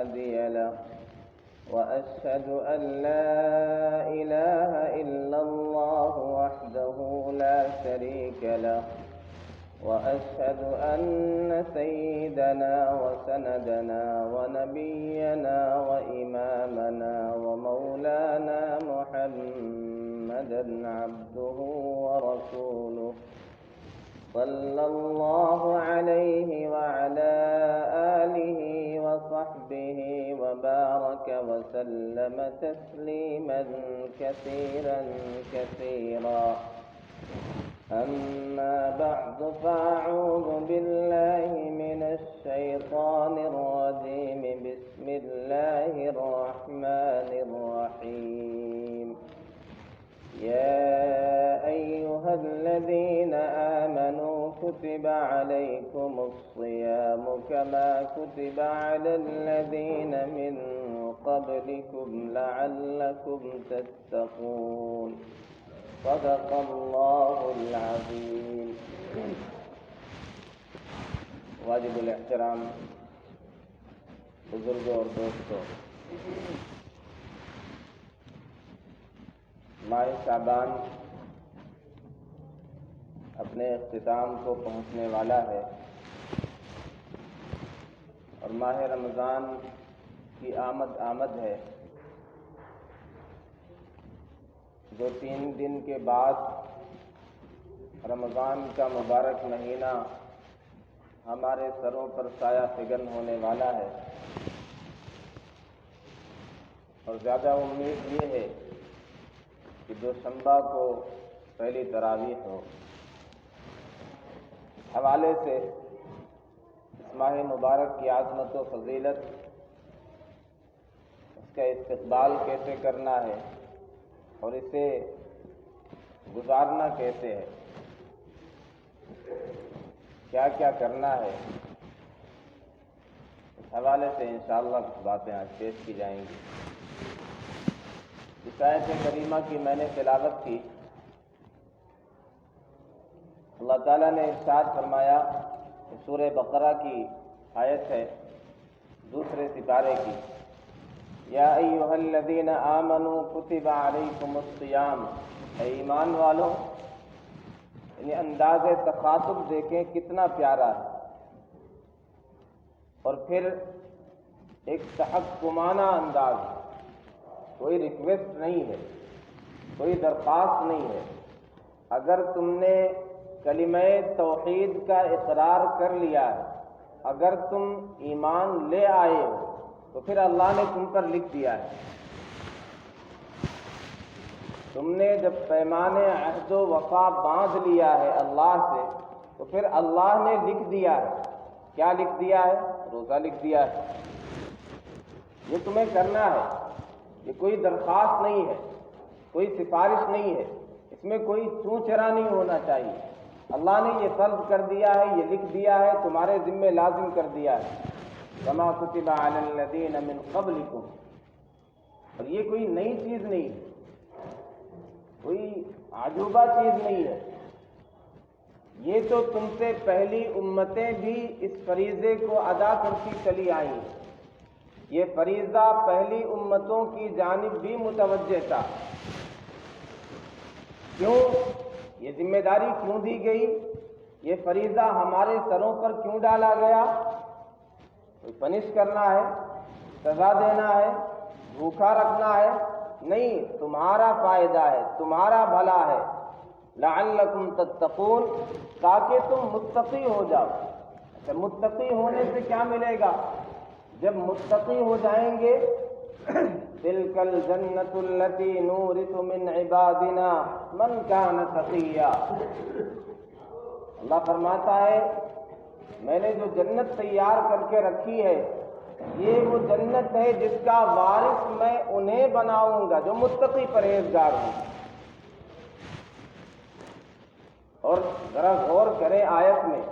هادي له وأشهد أن لا إله إلا الله وحده لا شريك له وأشهد أن سيدنا وسندنا ونبينا وإمامنا ومولانا محمدا عبده ورسوله صلى الله عليه وعلى آله وصحبه وبارك وسلم تسليما كثيرا كثيرا. أما بعد فأعوذ بالله من الشيطان الرجيم. بسم الله الرحمن الرحيم. يا أيها الذين آمنوا كتب عليكم الصيام كما كتب على الذين من قبلكم لعلكم تتقون. صدق اللہ العظیم. واجب الاحترام بزرگوں اور دوستوں، ماہ شعبان اپنے اختتام کو پہنچنے والا ہے اور ماہ رمضان کی آمد ہے. 2-3 دن کے بعد رمضان کا مبارک مہینہ ہمارے سروں پر سایہ فگن ہونے والا ہے اور زیادہ امید یہ ہے کہ دوشنبہ کو پہلی تراویح ہو. اس حوالے سے اس ماہ مبارک کی عظمت و فضیلت، اس کا استقبال کیسے کرنا ہے اور اسے گزارنا کیسے ہے، کیا کیا کرنا ہے، اس حوالے سے انشاءاللہ کچھ باتیں آج پیش کی جائیں گی. اس آیت کریمہ کی میں نے تلاوت کی. اللہ تعالیٰ نے ارشاد فرمایا، سورہ بقرہ کی آیت ہے 2 سپارے کی. یا ایھا الذین آمنوا کتب علیکم الصیام. اے ایمان والو، یعنی انداز تخاطب دیکھیں کتنا پیارا ہے، اور پھر ایک تحکمانہ انداز، کوئی ریکویسٹ نہیں ہے، کوئی درخواست نہیں ہے. اگر تم نے کلمہ توحید کا اقرار کر لیا ہے، اگر تم ایمان لے آئے ہو، تو پھر اللہ نے تم پر لکھ دیا ہے. تم نے جب پیمان عہد و وفا باندھ لیا ہے اللہ سے، تو پھر اللہ نے لکھ دیا ہے. کیا لکھ دیا ہے؟ روزہ لکھ دیا ہے. یہ تمہیں کرنا ہے. یہ کوئی درخواست نہیں ہے، کوئی سفارش نہیں ہے، اس میں کوئی چوں چرا نہیں ہونا چاہیے. اللہ نے یہ فرض کر دیا ہے، یہ لکھ دیا ہے، تمہارے ذمہ لازم کر دیا ہے. کما کتب علی الذین من قبلکم. اور یہ کوئی نئی چیز نہیں ہے، کوئی عجوبہ چیز نہیں ہے. یہ تو تم سے پہلی امتیں بھی اس فریضے کو ادا کرتی چلی آئی ہیں. یہ فریضہ پہلی امتوں کی جانب بھی متوجہ تھا. کیوں یہ ذمہ داری کیوں دی گئی؟ یہ فریضہ ہمارے سروں پر کیوں ڈالا گیا؟ کوئی پنش کرنا ہے، سزا دینا ہے، بھوکا رکھنا ہے؟ نہیں، تمہارا فائدہ ہے، تمہارا بھلا ہے. لعلکم تتقون، تاکہ تم متقی ہو جاؤ. اچھا، متقی ہونے سے کیا ملے گا؟ جب متقی ہو جائیں گے، تلک الجنۃ التی نورث من عبادنا من کان تقیا. اللہ فرماتا ہے، میں نے جو جنت تیار کر کے رکھی ہے، یہ وہ جنت ہے جس کا وارث میں انہیں بناؤں گا جو متقی پرہیزگار ہوں. اور ذرا غور کریں آیت میں،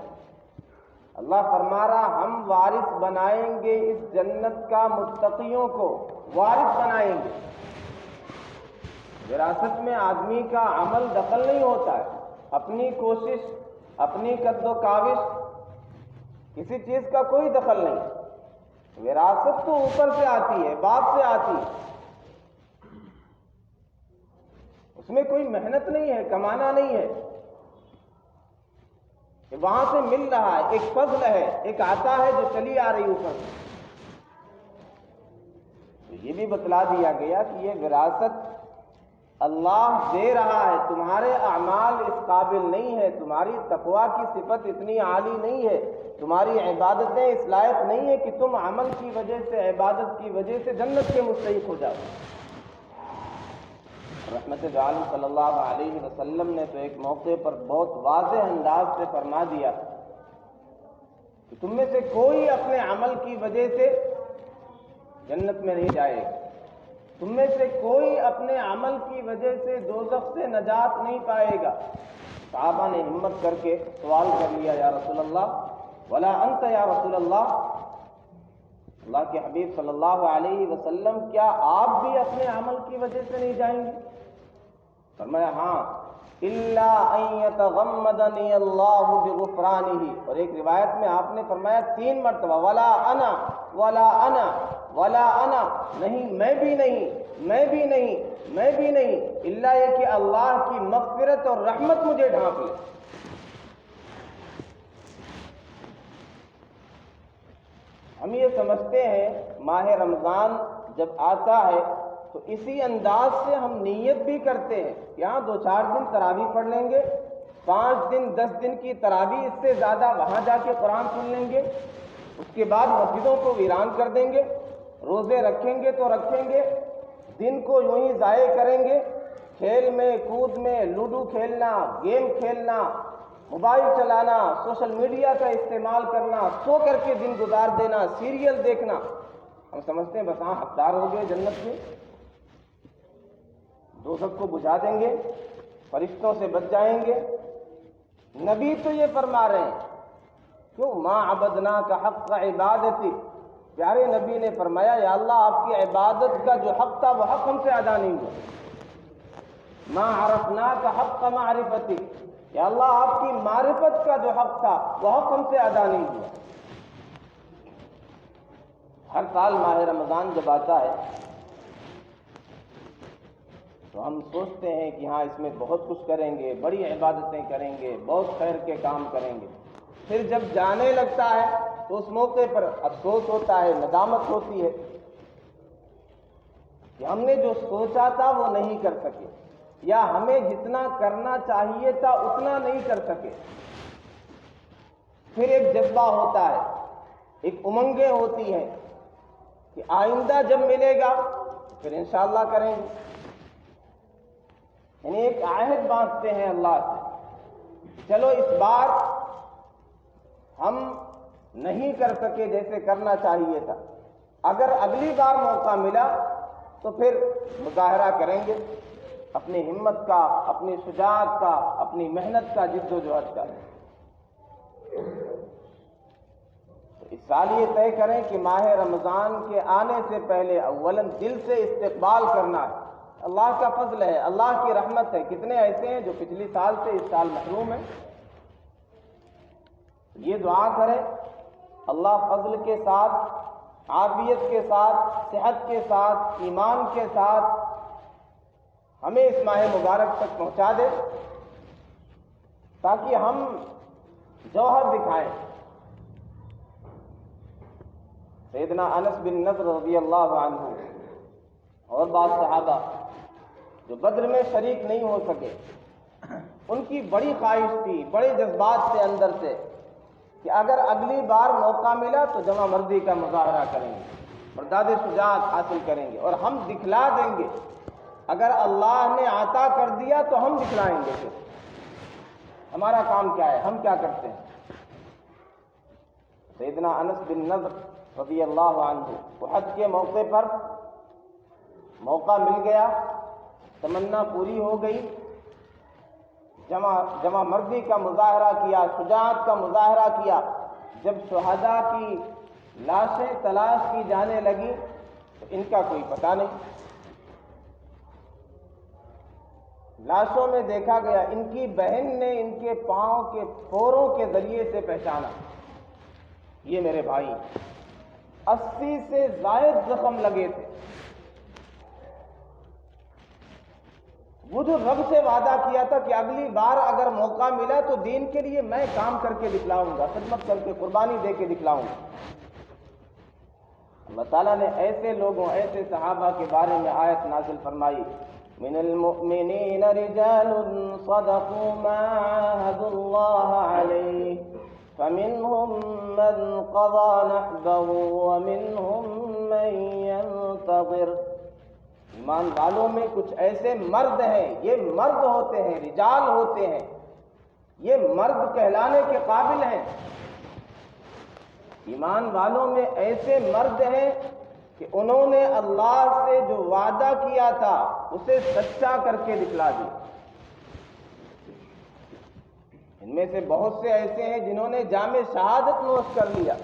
اللہ فرما رہا ہم وارث بنائیں گے اس جنت کا، متقیوں کو وارث بنائیں گے. وراثت میں آدمی کا عمل دخل نہیں ہوتا ہے، اپنی کوشش، اپنی قد و کاوش، کسی چیز کا کوئی دخل نہیں. وراثت تو اوپر سے آتی ہے، باپ سے آتی ہے، اس میں کوئی محنت نہیں ہے، کمانا نہیں ہے، کہ وہاں سے مل رہا ہے، ایک فضل ہے، ایک عطا ہے جو چلی آ رہی اوپر سے۔ تو یہ بھی بتلا دیا گیا کہ یہ وراثت اللہ دے رہا ہے، تمہارے اعمال اس قابل نہیں ہے، تمہاری تقویٰ کی صفت اتنی عالی نہیں ہے، تمہاری عبادتیں اس لائق نہیں ہے کہ تم عمل کی وجہ سے، عبادت کی وجہ سے جنت کے مستحق ہو جاؤ۔ رحمت عالم صلی اللہ علیہ وسلم نے تو ایک موقع پر بہت واضح انداز سے فرما دیا کہ تم میں سے کوئی اپنے عمل کی وجہ سے جنت میں نہیں جائے گا، تم میں سے کوئی اپنے عمل کی وجہ سے دوزخ سے نجات نہیں پائے گا۔ صحابہ نے ہمت کر کے سوال کر لیا، یا رسول اللہ ولا انت یا رسول اللہ، اللہ کے حبیب صلی اللہ علیہ وسلم کیا آپ بھی اپنے عمل کی وجہ سے نہیں جائیں گے؟ فرمایا ہاں، الا ان یتغمدنی اللہ بغفرانہ، اور ایک روایت میں آپ نے فرمایا 3 مرتبہ ولا انا ولا انا ولا انا، نہیں میں بھی نہیں، میں بھی نہیں، میں بھی نہیں، الا یہ کہ اللہ کی مغفرت اور رحمت مجھے ڈھانپ لے۔ ہم یہ سمجھتے ہیں ماہ رمضان جب آتا ہے تو اسی انداز سے ہم نیت بھی کرتے ہیں، یہاں 2-4 دن تراویح پڑھ لیں گے، 5 دن 10 دن کی تراویح، اس سے زیادہ وہاں جا کے قرآن سن لیں گے، اس کے بعد مسجدوں کو ویران کر دیں گے، روزے رکھیں گے تو رکھیں گے، دن کو یوں ہی ضائع کریں گے، کھیل میں کود میں، لوڈو کھیلنا، گیم کھیلنا، موبائل چلانا، سوشل میڈیا کا استعمال کرنا، سو کر کے دن گزار دینا، سیریل دیکھنا، ہم سمجھتے ہیں بس ہاں حقدار ہو گئے جنت کے، دوزخ کو بجھا دیں گے، فرشتوں سے بچ جائیں گے۔ نبی تو یہ فرما رہے ہیں، کیوں ما عبدناک حق عبادتی، پیارے نبی نے فرمایا یا اللہ آپ کی عبادت کا جو حق تھا وہ حق ہم سے ادا نہیں ہوا، ما عرفناک حق معرفتی، یا اللہ آپ کی معرفت کا جو حق تھا وہ حق ہم سے ادا نہیں ہوا۔ ہر سال ماہ رمضان جب آتا ہے تو ہم سوچتے ہیں کہ ہاں اس میں بہت کچھ کریں گے، بڑی عبادتیں کریں گے، بہت خیر کے کام کریں گے، پھر جب جانے لگتا ہے تو اس موقع پر افسوس ہوتا ہے، ندامت ہوتی ہے کہ ہم نے جو سوچا تھا وہ نہیں کر سکے، یا ہمیں جتنا کرنا چاہیے تھا اتنا نہیں کر سکے۔ پھر ایک جذبہ ہوتا ہے، ایک امنگیں ہوتی ہیں کہ آئندہ جب ملے گا پھر انشاءاللہ کریں گے، یعنی ایک عہد باندھتے ہیں اللہ سے، چلو اس بار ہم نہیں کر سکے جیسے کرنا چاہیے تھا، اگر اگلی بار موقع ملا تو پھر مظاہرہ کریں گے اپنی ہمت کا، اپنی شجاعت کا، اپنی محنت کا، جد و جہد کا۔ تو اس سال یہ طے کریں کہ ماہ رمضان کے آنے سے پہلے اولاً دل سے استقبال کرنا ہے، اللہ کا فضل ہے، اللہ کی رحمت ہے، کتنے ایسے ہیں جو پچھلی سال سے اس سال محروم ہیں۔ یہ دعا کریں اللہ فضل کے ساتھ، عافیت کے ساتھ، صحت کے ساتھ، ایمان کے ساتھ ہمیں اس ماہ مبارک تک پہنچا دے، تاکہ ہم جوہر دکھائیں۔ سیدنا انس بن نضر رضی اللہ عنہ اور بعض صحابہ جو بدر میں شریک نہیں ہو سکے، ان کی بڑی خواہش تھی، بڑے جذبات تھے اندر سے کہ اگر اگلی بار موقع ملا تو جمع مردی کا مظاہرہ کریں گے، برداد شجاعت حاصل کریں گے، اور ہم دکھلا دیں گے، اگر اللہ نے عطا کر دیا تو ہم دکھلائیں گے، پھر ہمارا کام کیا ہے، ہم کیا کرتے ہیں۔ سیدنا انس بن نضر رضی اللہ عنہ احد کے موقع پر موقع مل گیا، تمنا پوری ہو گئی، جمع مردی کا مظاہرہ کیا، شجاعت کا مظاہرہ کیا۔ جب شہداء کی لاشیں تلاش کی جانے لگی تو ان کا کوئی پتہ نہیں، لاشوں میں دیکھا گیا، ان کی بہن نے ان کے پاؤں کے پھوروں کے ذریعے سے پہچانا، یہ میرے بھائی۔ 80 سے زائد زخم لگے تھے. وہ جو رب سے وعدہ کیا تھا کہ اگلی بار اگر موقع ملا تو دین کے لیے میں کام کر کے دکھلاؤں گا، خدمت کر کے قربانی دے کے دکھلاؤں گا. اللہ تعالیٰ نے ایسے لوگوں، ایسے صحابہ کے بارے میں آیت نازل فرمائی، من المؤمنین رجال صدقوا ما عاهدوا الله علیہ فمنهم من قضى نحبه ومنهم من ينتظر. ایمان والوں میں کچھ ایسے مرد ہیں، یہ مرد ہوتے ہیں، رجال ہوتے ہیں، یہ مرد کہلانے کے قابل ہیں. ایمان والوں میں ایسے مرد ہیں کہ انہوں نے اللہ سے جو وعدہ کیا تھا اسے سچا کر کے دکھلا دیا. ان میں سے بہت سے ایسے ہیں جنہوں نے جام شہادت نوش کر لیا،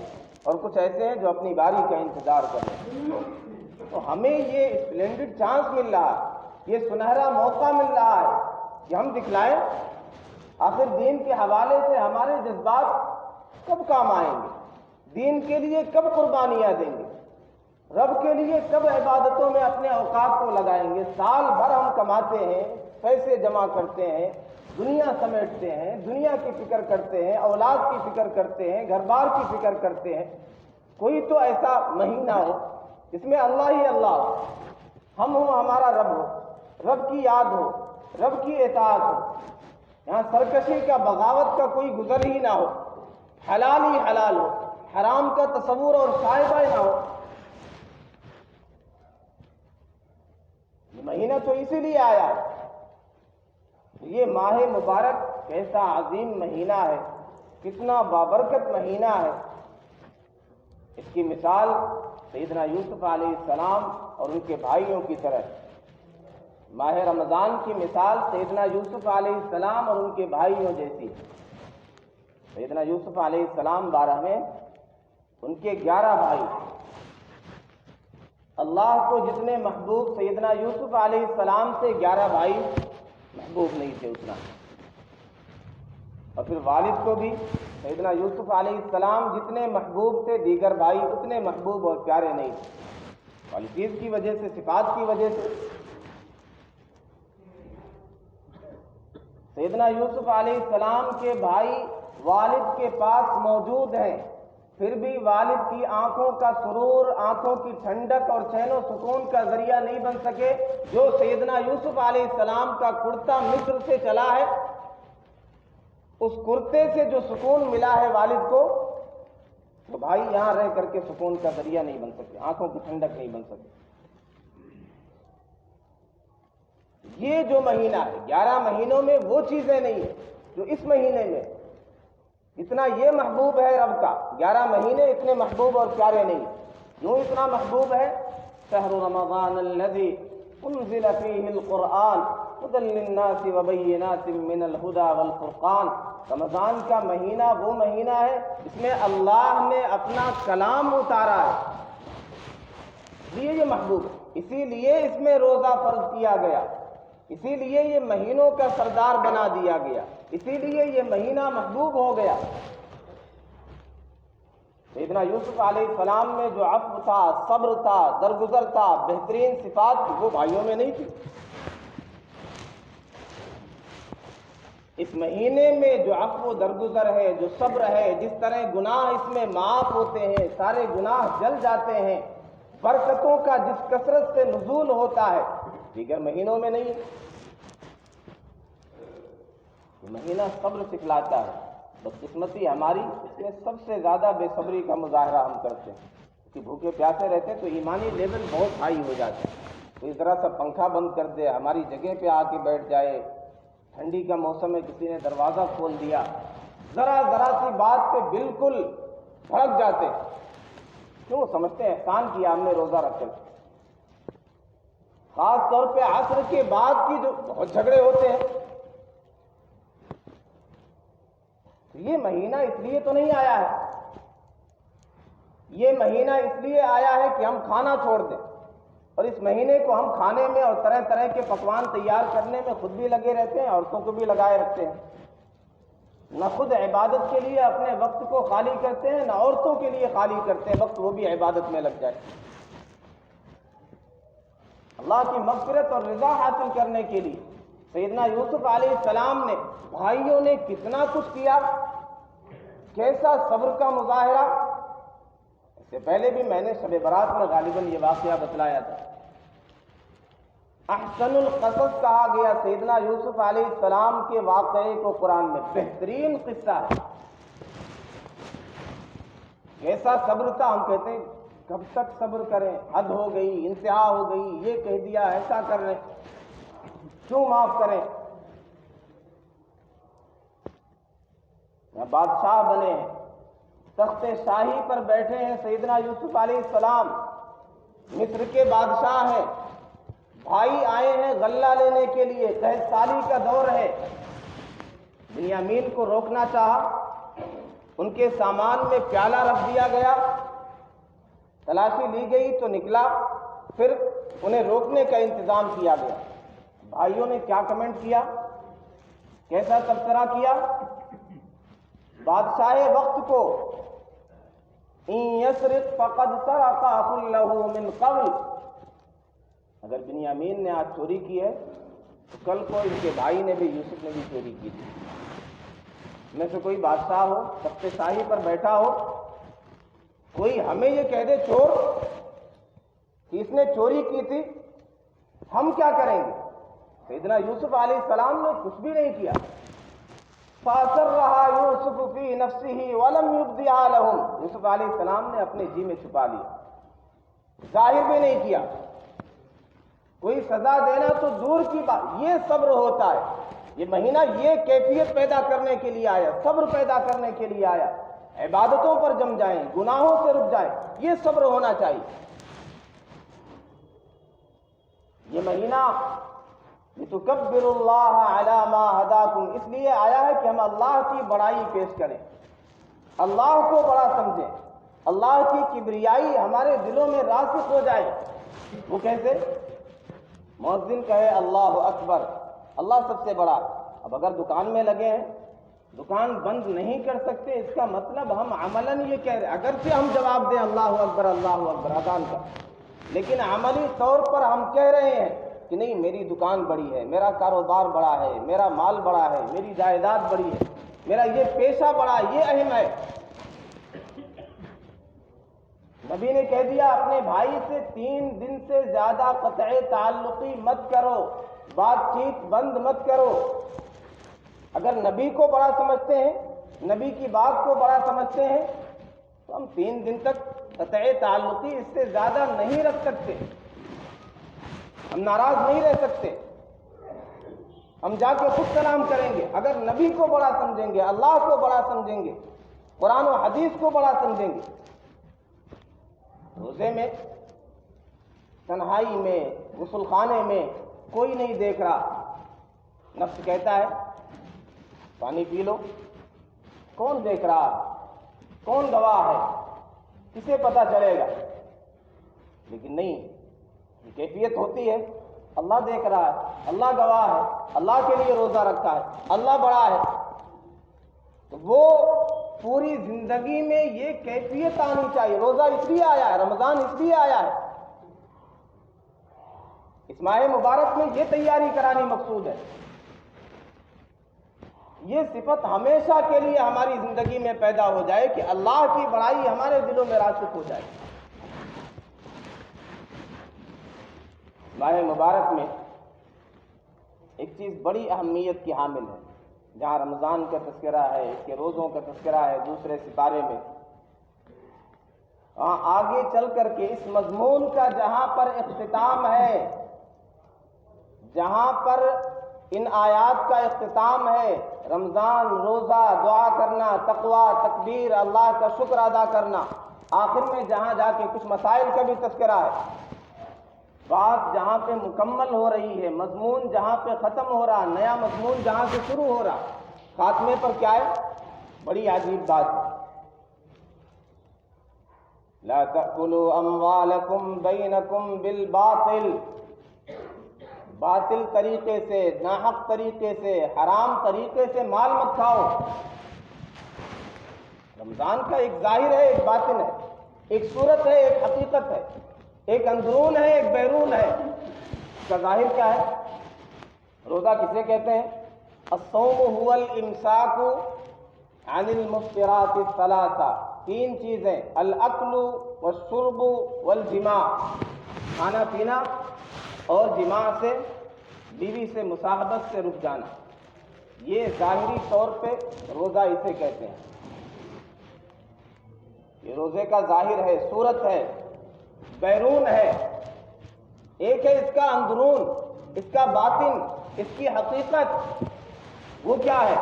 اور کچھ ایسے ہیں جو اپنی باری کا انتظار کر رہے ہیں. تو ہمیں یہ اسپلینڈڈ چانس مل رہا ہے، یہ سنہرا موقع مل رہا ہے کہ ہم دکھلائیں. آخر دین کے حوالے سے ہمارے جذبات کب کام آئیں گے؟ دین کے لیے کب قربانیاں دیں گے؟ رب کے لیے کب عبادتوں میں اپنے اوقات کو لگائیں گے؟ سال بھر ہم کماتے ہیں، پیسے جمع کرتے ہیں، دنیا سمیٹتے ہیں، دنیا کی فکر کرتے ہیں، اولاد کی فکر کرتے ہیں، گھر بار کی فکر کرتے ہیں. کوئی تو ایسا مہینہ ہو جس میں اللہ ہی اللہ ہو، ہم ہوں، ہمارا رب ہو، رب کی یاد ہو، رب کی اطاعت ہو. یہاں سرکشی کا، بغاوت کا کوئی گزر ہی نہ ہو، حلال ہی حلال ہو، حرام کا تصور اور شائبہ نہ ہو. یہ مہینہ تو اسی لیے آیا. یہ ماہ مبارک کیسا عظیم مہینہ ہے، کتنا بابرکت مہینہ ہے. اس کی مثال سیدنا یوسف علیہ السلام اور ان کے بھائیوں کی طرح. ماہ رمضان کی مثال سیدنا یوسف علیہ السلام اور ان کے بھائیوں جیسی. سیدنا یوسف علیہ السلام 12ویں، ان کے 11 بھائی. اللہ کو جتنے محبوب سیدنا یوسف علیہ السلام سے 11 بھائی محبوب نہیں تھے اتنا. اور پھر والد کو بھی سیدنا یوسف علیہ السلام جتنے محبوب تھے دیگر بھائی اتنے محبوب اور پیارے نہیں تھے، کوالٹیز کی وجہ سے، صفات کی وجہ سے. سیدنا یوسف علیہ السلام کے بھائی والد کے پاس موجود ہیں، پھر بھی والد کی آنکھوں کا سرور، آنکھوں کی ٹھنڈک اور چین و سکون کا ذریعہ نہیں بن سکے. جو سیدنا یوسف علیہ السلام کا کرتا مصر سے چلا ہے، اس کرتے سے جو سکون ملا ہے والد کو، تو بھائی یہاں رہ کر کے سکون کا ذریعہ نہیں بن سکے، آنکھوں کی ٹھنڈک نہیں بن سکے. یہ جو مہینہ ہے، 11 مہینوں میں وہ چیزیں نہیں ہیں جو اس مہینے میں. اتنا یہ محبوب ہے رب کا، 11 مہینے اتنے محبوب اور پیارے نہیں. کیوں اتنا محبوب ہے؟ شہر رمضان الذی انزل فیہ القرآن ھدی للناس وبینات من الہدی والفرقان. رمضان کا مہینہ وہ مہینہ ہے جس میں اللہ نے اپنا کلام اتارا ہے، اس لیے یہ محبوب ہے. اسی لیے اس میں روزہ فرض کیا گیا، اسی لیے یہ مہینوں کا سردار بنا دیا گیا، اسی لیے یہ مہینہ محبوب ہو گیا. سیدنا یوسف علیہ السلام میں جو عفو تھا، صبر تھا، درگزر تھا، بہترین صفات تھی، وہ بھائیوں میں نہیں تھی. اس مہینے میں جو عفو درگزر ہے، جو صبر ہے، جس طرح گناہ اس میں معاف ہوتے ہیں، سارے گناہ جل جاتے ہیں، برکتوں کا جس کثرت سے نزول ہوتا ہے، دیگر مہینوں میں نہیں. یہ مہینہ صبر سکھلاتا ہے. بدقسمتی ہماری اس میں سب سے زیادہ بے صبری کا مظاہرہ ہم کرتے ہیں، کہ بھوکے پیاسے رہتے ہیں تو ایمانی لیول بہت ہائی ہو جاتا ہے. کوئی ذرا سا پنکھا بند کر دے، ہماری جگہ پہ آ کے بیٹھ جائے، ٹھنڈی کا موسم ہے کسی نے دروازہ کھول دیا، ذرا سی بات پہ بالکل بھڑک جاتے ہیں. کیوں؟ سمجھتے ہیں احسان کیا ہم نے روزہ رکھ کر. خاص طور پہ عصر کے بعد کی جو بہت جھگڑے ہوتے ہیں. یہ مہینہ اس لیے تو نہیں آیا ہے، یہ مہینہ اس لیے آیا ہے کہ ہم کھانا چھوڑ دیں، اور اس مہینے کو ہم کھانے میں اور طرح طرح کے پکوان تیار کرنے میں خود بھی لگے رہتے ہیں، عورتوں کو بھی لگائے رکھتے ہیں. نہ خود عبادت کے لیے اپنے وقت کو خالی کرتے ہیں، نہ عورتوں کے لیے خالی کرتے ہیں وقت، وہ بھی عبادت میں لگ جائے۔ اللہ کی مغفرت اور رضا حاصل کرنے کے لیے سیدنا یوسف علیہ السلام نے، بھائیوں نے کتنا کچھ کیا، کیسا صبر کا مظاہرہ۔ اس سے پہلے بھی میں نے شب برات میں غالباً یہ واقعہ بتلایا تھا۔ احسن القصص کہا گیا سیدنا یوسف علیہ السلام کے واقعے کو قرآن میں، بہترین قصہ ہے۔ کیسا صبر تھا، ہم کہتے ہیں کب تک صبر کریں، حد ہو گئی، انتہا ہو گئی، یہ کہہ دیا، ایسا کر رہے، کیوں معاف کریں۔ بادشاہ بنے ہیں، تخت شاہی پر بیٹھے ہیں سیدنا یوسف علیہ السلام، مصر کے بادشاہ ہیں، بھائی آئے ہیں غلہ لینے کے لیے، قحط سالی کا دور ہے۔ بنیامین کو روکنا چاہا، ان کے سامان میں پیالہ رکھ دیا گیا، تلاشی لی گئی تو نکلا، پھر انہیں روکنے کا انتظام کیا گیا۔ بھائیوں نے کیا کمنٹ کیا، کیسا تبصرہ کیا؟ بادشاہ وقت کو ان یسرق فقد سرق اخ له من قبل، اگر بنیامین نے آج چوری کی ہے تو کل کو ان کے بھائی نے بھی، یوسف نے بھی چوری کی تھی۔ میں سے کوئی بادشاہ ہو، تخت شاہی پر بیٹھا ہو، کوئی ہمیں یہ کہہ دے چور کہ اس نے چوری کی تھی، ہم کیا کریں گے؟ سیدنا یوسف علیہ السلام نے کچھ بھی نہیں کیا۔ فَأَسَرَّهَا يُوسُفُ فِي نَفْسِهِ وَلَمْ يُبْدِهَا لَهُمْ، یوسف علیہ السلام نے اپنے جی میں چھپا لیا، ظاہر بھی نہیں کیا۔ کوئی سزا دینا تو دور کی بات، یہ صبر ہوتا ہے۔ یہ مہینہ یہ کیفیت پیدا کرنے کے لیے آیا، صبر پیدا کرنے کے لیے آیا، عبادتوں پر جم جائیں، گناہوں سے رک جائیں، یہ صبر ہونا چاہیے۔ یہ مہینہ لِتُكَبِّرُوا اللَّهَ عَلَى مَا هَدَاكُمْ، اس لیے آیا ہے کہ ہم اللہ کی بڑائی پیش کریں، اللہ کو بڑا سمجھیں، اللہ کی کبریائی ہمارے دلوں میں راسخ ہو جائے۔ وہ کیسے؟ مؤذن کہے اللہ اکبر، اللہ سب سے بڑا۔ اب اگر دکان میں لگے ہیں، دکان بند نہیں کر سکتے، اس کا مطلب ہم عملاً یہ کہہ رہے، اگرچہ ہم جواب دیں اللہ اکبر اذان کا، لیکن عملی طور پر ہم کہہ رہے ہیں کہ نہیں، میری دکان بڑی ہے، میرا کاروبار بڑا ہے، میرا مال بڑا ہے، میری جائیداد بڑی ہے، میرا یہ پیشہ بڑا ہے، یہ اہم ہے۔ نبی نے کہہ دیا اپنے بھائی سے 3 دن سے زیادہ قطع تعلقی مت کرو، بات چیت بند مت کرو۔ اگر نبی کو بڑا سمجھتے ہیں، نبی کی بات کو بڑا سمجھتے ہیں، تو ہم 3 دن تک قطع تعلقی اس سے زیادہ نہیں رکھ سکتے، ہم ناراض نہیں رہ سکتے، ہم جا کے خود سلام کریں گے۔ اگر نبی کو بڑا سمجھیں گے، اللہ کو بڑا سمجھیں گے، قرآن و حدیث کو بڑا سمجھیں گے، روزے میں، تنہائی میں، غسل خانے میں کوئی نہیں دیکھ رہا، نفس کہتا ہے پانی پی لو، کون دیکھ رہا ہے، کون گواہ ہے، کسے پتہ چلے گا؟ لیکن نہیں، یہ کیفیت ہوتی ہے، اللہ دیکھ رہا ہے، اللہ گواہ ہے، اللہ کے لیے روزہ رکھا ہے، اللہ بڑا ہے، تو وہ پوری زندگی میں یہ کیفیت آنی چاہیے۔ روزہ اس لیے آیا ہے، رمضان اس لیے آیا ہے، اس ماہ مبارک میں یہ تیاری کرانی مقصود ہے۔ یہ صفت ہمیشہ کے لیے ہماری زندگی میں پیدا ہو جائے کہ اللہ کی بڑائی ہمارے دلوں میں راسخ ہو جائے۔ ماہ مبارک میں ایک چیز بڑی اہمیت کی حامل ہے، جہاں رمضان کا تذکرہ ہے، اس کے روزوں کا تذکرہ ہے دوسرے سپارے میں، وہاں آگے چل کر کے اس مضمون کا جہاں پر اختتام ہے، جہاں پر ان آیات کا اختتام ہے، رمضان، روزہ، دعا کرنا، تقویٰ، تکبیر، اللہ کا شکر ادا کرنا، آخر میں جہاں جا کے کچھ مسائل کا بھی تذکرہ ہے، بات جہاں پہ مکمل ہو رہی ہے، مضمون جہاں پہ ختم ہو رہا، نیا مضمون جہاں سے شروع ہو رہا، خاتمے پر کیا ہے؟ بڑی عجیب بات ہے، لا تأکلوا اموالکم بینکم بالباطل، باطل طریقے سے، ناحق طریقے سے، حرام طریقے سے مال مت کھاؤ۔ رمضان کا ایک ظاہر ہے، ایک باطن ہے، ایک صورت ہے، ایک حقیقت ہے، ایک اندرون ہے، ایک بیرون ہے۔ اس کا ظاہر کیا ہے؟ روزہ کسے کہتے ہیں؟ الصوم هو الامساک عن المفطرات الثلاثہ، تین چیزیں، الاکل والشرب والجماع، کھانا پینا اور جماع سے، بیوی سے مصاحبت سے رک جانا، یہ ظاہری طور پہ روزہ اسے کہتے ہیں۔ یہ روزے کا ظاہر ہے، صورت ہے، بیرون ہے۔ ایک ہے اس کا اندرون، اس کا باطن، اس کی حقیقت۔ وہ کیا ہے؟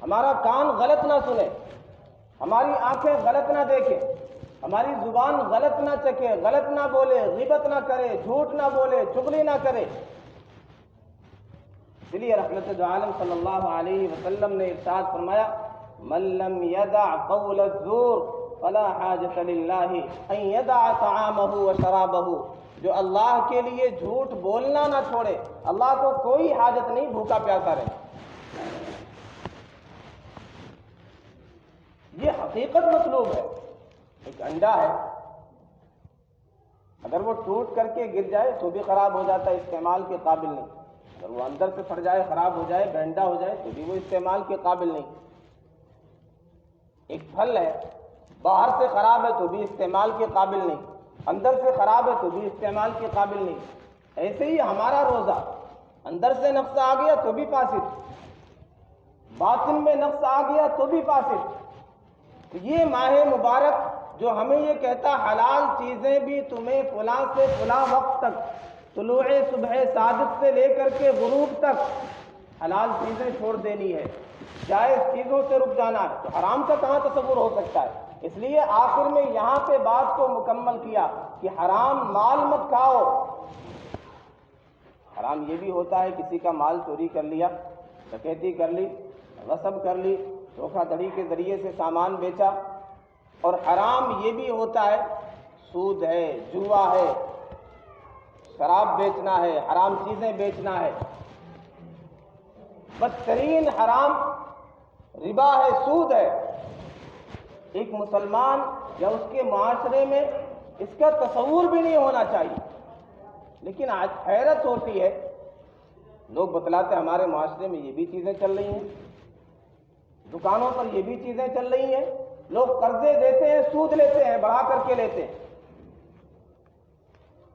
ہمارا کان غلط نہ سنے، ہماری آنکھیں غلط نہ دیکھیں، ہماری زبان غلط نہ چکھے، غلط نہ بولے، غیبت نہ کرے، جھوٹ نہ بولے، چغلی نہ کرے۔ اس لیے رحمت دو عالم صلی اللہ علیہ وسلم نے ارشاد فرمایا، من لم يدع قول الزور فلا حاجت للہ ان يدع طعامہ وشرابہ، جو اللہ کے لیے جھوٹ بولنا نہ چھوڑے، اللہ کو کوئی حاجت نہیں بھوکا پیاسا رہے۔ یہ حقیقت مطلوب ہے۔ ایک انڈا ہے، اگر وہ ٹوٹ کر کے گر جائے تو بھی خراب ہو جاتا ہے، استعمال کے قابل نہیں۔ اگر وہ اندر سے پھٹ جائے، خراب ہو جائے، گندا ہو جائے تو بھی وہ استعمال کے قابل نہیں۔ ایک پھل ہے، باہر سے خراب ہے تو بھی استعمال کے قابل نہیں، اندر سے خراب ہے تو بھی استعمال کے قابل نہیں۔ ایسے ہی ہمارا روزہ، اندر سے نقص آ گیا تو بھی فاسد، باطن میں نقص آ گیا تو بھی فاسد۔ یہ ماہ مبارک جو ہمیں یہ کہتا حلال چیزیں بھی تمہیں فلاں سے فلاں وقت تک، طلوع صبح صادق سے لے کر کے غروب تک حلال چیزیں چھوڑ دینی ہے، جائز چیزوں سے رک جانا ہے، تو حرام کا کہاں تصور ہو سکتا ہے؟ اس لیے آخر میں یہاں پہ بات کو مکمل کیا کہ حرام مال مت کھاؤ۔ حرام یہ بھی ہوتا ہے کسی کا مال چوری کر لیا، ڈکیتی کر لی، غصب کر لی، دھوکہ دھڑی کے ذریعے سے سامان بیچا۔ اور حرام یہ بھی ہوتا ہے سود ہے، جوا ہے، شراب بیچنا ہے، حرام چیزیں بیچنا ہے۔ بدترین حرام ربا ہے، سود ہے۔ ایک مسلمان یا اس کے معاشرے میں اس کا تصور بھی نہیں ہونا چاہیے، لیکن آج حیرت ہوتی ہے، لوگ بتلاتے ہمارے معاشرے میں یہ بھی چیزیں چل رہی ہیں، دکانوں پر یہ بھی چیزیں چل رہی ہیں، لوگ قرضے دیتے ہیں، سود لیتے ہیں، بڑھا کر کے لیتے ہیں۔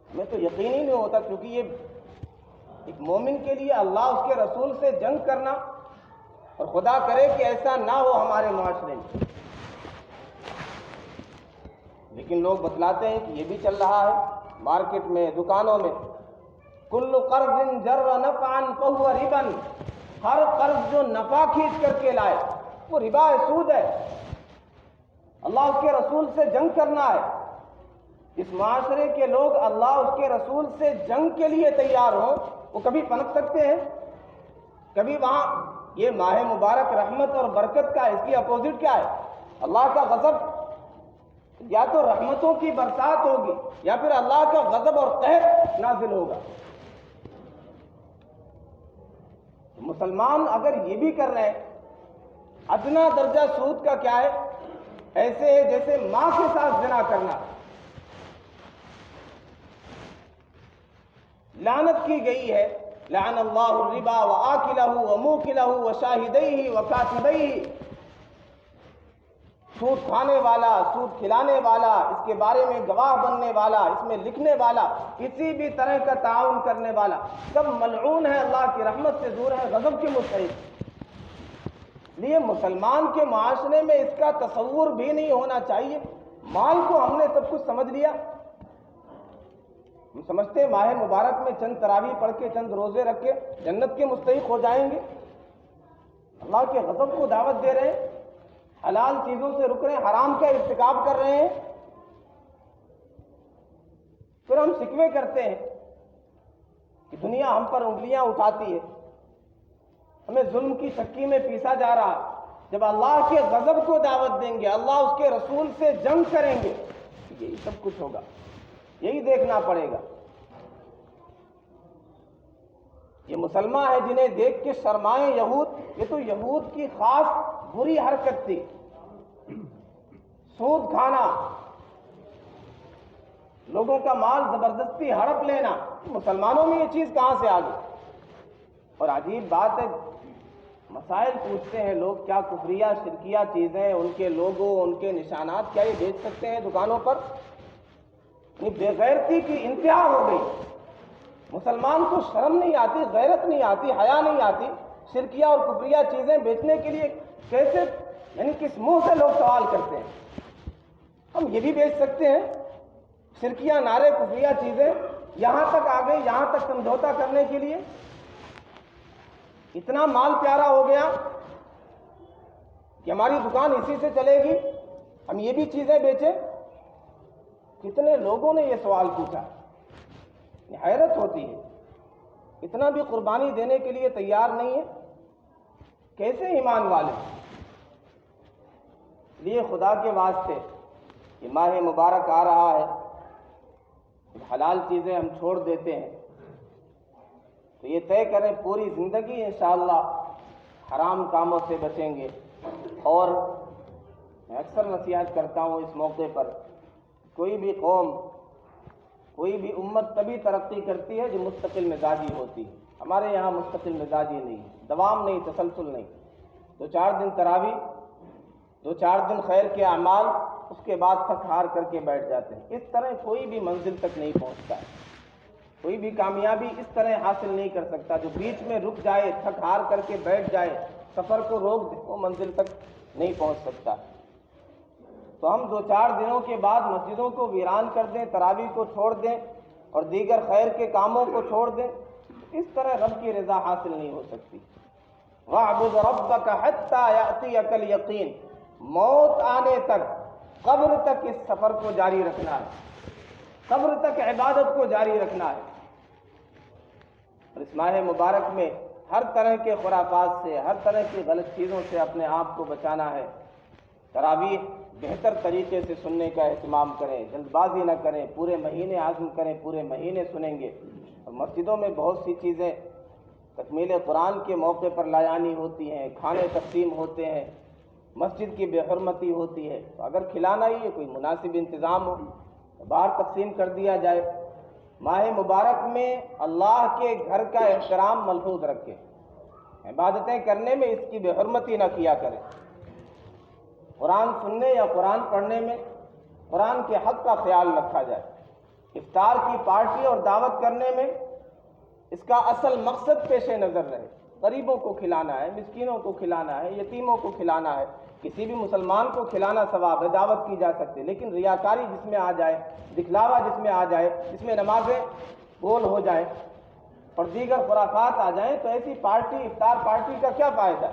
ہمیں تو یقین ہی نہیں ہوتا، کیونکہ یہ ایک مومن کے لیے اللہ اس کے رسول سے جنگ کرنا، اور خدا کرے کہ ایسا نہ ہو ہمارے معاشرے میں، لیکن لوگ بتلاتے ہیں کہ یہ بھی چل رہا ہے مارکیٹ میں، دکانوں میں۔ کل قرض جر نفعا فهو ربا، ہر قرض جو نفع کھینچ کر کے لائے وہ ربا ہے، سود ہے۔ اللہ اس کے رسول سے جنگ کرنا ہے۔ اس معاشرے کے لوگ اللہ اس کے رسول سے جنگ کے لیے تیار ہوں، وہ کبھی پنپ سکتے ہیں؟ کبھی وہاں یہ ماہ مبارک رحمت اور برکت کا، اس کی اپوزٹ کیا ہے؟ اللہ کا غضب۔ یا تو رحمتوں کی برسات ہوگی یا پھر اللہ کا غضب اور قہر نازل ہوگا۔ مسلمان اگر یہ بھی کر رہے ہیں، ادنا درجہ سود کا کیا ہے؟ ایسے ہے جیسے ماں کے ساتھ زنا کرنا۔ لعنت کی گئی ہے، لعن اللہ الربا وآکلہ وموکلہ وشاہدیہ وکاتبیہ، سود کھانے والا، سود کھلانے والا، اس کے بارے میں گواہ بننے والا، اس میں لکھنے والا، کسی بھی طرح کا تعاون کرنے والا، سب ملعون ہے، اللہ کی رحمت سے دور ہے، غضب کے مستحق۔ لیے مسلمان کے معاشرے میں اس کا تصور بھی نہیں ہونا چاہیے۔ مال کو ہم نے سب کچھ سمجھ لیا، ہم سمجھتے ہیں ماہ مبارک میں چند تراویح پڑھ کے، چند روزے رکھ کے جنت کے مستحق ہو جائیں گے۔ اللہ کے غضب کو دعوت دے رہے ہیں، حلال چیزوں سے رک رہے ہیں، حرام کا ارتکاب کر رہے ہیں، پھر ہم شکوے کرتے ہیں کہ دنیا ہم پر انگلیاں اٹھاتی ہے، ہمیں ظلم کی چکی میں پیسا جا رہا۔ جب اللہ کے غضب کو دعوت دیں گے، اللہ اس کے رسول سے جنگ کریں گے، یہی سب کچھ ہوگا، یہی دیکھنا پڑے گا۔ یہ مسلمان ہیں جنہیں دیکھ کے شرمائیں یہود، یہ تو یہود کی خاص بری حرکت تھی، سود کھانا، لوگوں کا مال زبردستی ہڑپ لینا۔ مسلمانوں میں یہ چیز کہاں سے آ گئی؟ اور عجیب بات ہے، مسائل پوچھتے ہیں لوگ، کیا کفریہ شرکیہ چیزیں، ان کے لوگو، ان کے نشانات، کیا یہ بیچ سکتے ہیں دکانوں پر؟ بے غیرتی کی انتہا ہو گئی۔ مسلمان کو شرم نہیں آتی، غیرت نہیں آتی، حیا نہیں آتی، شرکیہ اور کفریہ چیزیں بیچنے کے لیے کیسے، یعنی کس منہ سے لوگ سوال کرتے ہیں؟ ہم یہ بھی بیچ سکتے ہیں؟ شرکیہ نعرے، کفریہ چیزیں یہاں تک آ گئی، یہاں تک سمجھوتا کرنے کے لیے اتنا مال پیارا ہو گیا کہ ہماری دکان اسی سے چلے گی، ہم یہ بھی چیزیں بیچیں۔ کتنے لوگوں نے یہ سوال پوچھا، حیرت ہوتی ہے، اتنا بھی قربانی دینے کے لیے تیار نہیں ہے، کیسے ایمان والے؟ لیے خدا کے واسطے یہ ماہ مبارک آ رہا ہے، حلال چیزیں ہم چھوڑ دیتے ہیں تو یہ طے کریں پوری زندگی انشاءاللہ حرام کاموں سے بچیں گے۔ اور میں اکثر نصیحت کرتا ہوں اس موقع پر، کوئی بھی قوم، کوئی بھی امت تبھی ترقی کرتی ہے جو مستقل مزاجی ہوتی ہے۔ ہمارے یہاں مستقل مزاجی نہیں، دوام نہیں، تسلسل نہیں، 2-4 دن تراویح، 2-4 دن خیر کے اعمال، اس کے بعد تھک ہار کر کے بیٹھ جاتے ہیں۔ اس طرح کوئی بھی منزل تک نہیں پہنچتا ہے، کوئی بھی کامیابی اس طرح حاصل نہیں کر سکتا۔ جو بیچ میں رک جائے، تھک ہار کر کے بیٹھ جائے، سفر کو روک دے، وہ منزل تک نہیں پہنچ سکتا۔ تو ہم 2-4 دنوں کے بعد مسجدوں کو ویران کر دیں، تراویح کو چھوڑ دیں اور دیگر خیر کے کاموں کو چھوڑ دیں، اس طرح رب کی رضا حاصل نہیں ہو سکتی۔ وَاعْبُدْ رَبَّكَ حَتَّى يَأْتِيَكَ الْيَقِينُ، موت آنے تک، قبر تک اس سفر کو جاری رکھنا ہے، قبر تک عبادت کو جاری رکھنا ہے۔ اور اس ماہ مبارک میں ہر طرح کے خرافات سے، ہر طرح کی غلط چیزوں سے اپنے آپ کو بچانا ہے۔ تراویح بہتر طریقے سے سننے کا اہتمام کریں، جلد بازی نہ کریں، پورے مہینے عزم کریں، پورے مہینے سنیں گے۔ اور مسجدوں میں بہت سی چیزیں تکمیل قرآن کے موقع پر لایانی ہوتی ہیں، کھانے تقسیم ہوتے ہیں، مسجد کی بے حرمتی ہوتی ہے، تو اگر کھلانا ہی ہے کوئی مناسب انتظام ہو تو باہر تقسیم کر دیا جائے۔ ماہ مبارک میں اللہ کے گھر کا احترام ملحوظ رکھیں، عبادتیں کرنے میں اس کی بے حرمتی نہ کیا کریں۔ قرآن سننے یا قرآن پڑھنے میں قرآن کے حق کا خیال رکھا جائے۔ افطار کی پارٹی اور دعوت کرنے میں اس کا اصل مقصد پیش نظر رہے، غریبوں کو کھلانا ہے، مسکینوں کو کھلانا ہے، یتیموں کو کھلانا ہے۔ کسی بھی مسلمان کو کھلانا ثواب ہے، دعوت کی جا سکتی، لیکن ریاکاری جس میں آ جائے، دکھلاوا جس میں آ جائے، جس میں نمازیں گول ہو جائیں اور دیگر خرافات آ جائیں، تو ایسی پارٹی، افطار پارٹی کا کیا فائدہ؟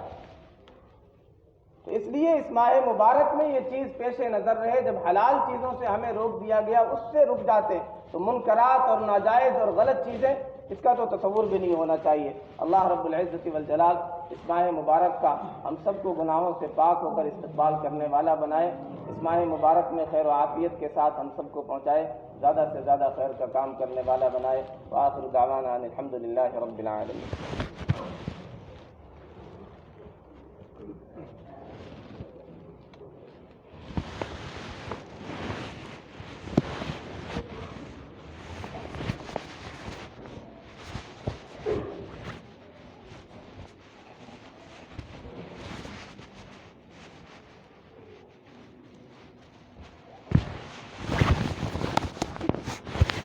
تو اس لیے اس ماہ مبارک میں یہ چیز پیش نظر رہے، جب حلال چیزوں سے ہمیں روک دیا گیا، اس سے رک جاتے ہیں، تو منکرات اور ناجائز اور غلط چیزیں، اس کا تو تصور بھی نہیں ہونا چاہیے۔ اللہ رب العزت والجلال اس ماہ مبارک کا ہم سب کو گناہوں سے پاک ہو کر استقبال کرنے والا بنائے، اس ماہ مبارک میں خیر و عافیت کے ساتھ ہم سب کو پہنچائے، زیادہ سے زیادہ خیر کا کام کرنے والا بنائے۔ وآخر دعوانا ان الحمد للہ رب العالمین۔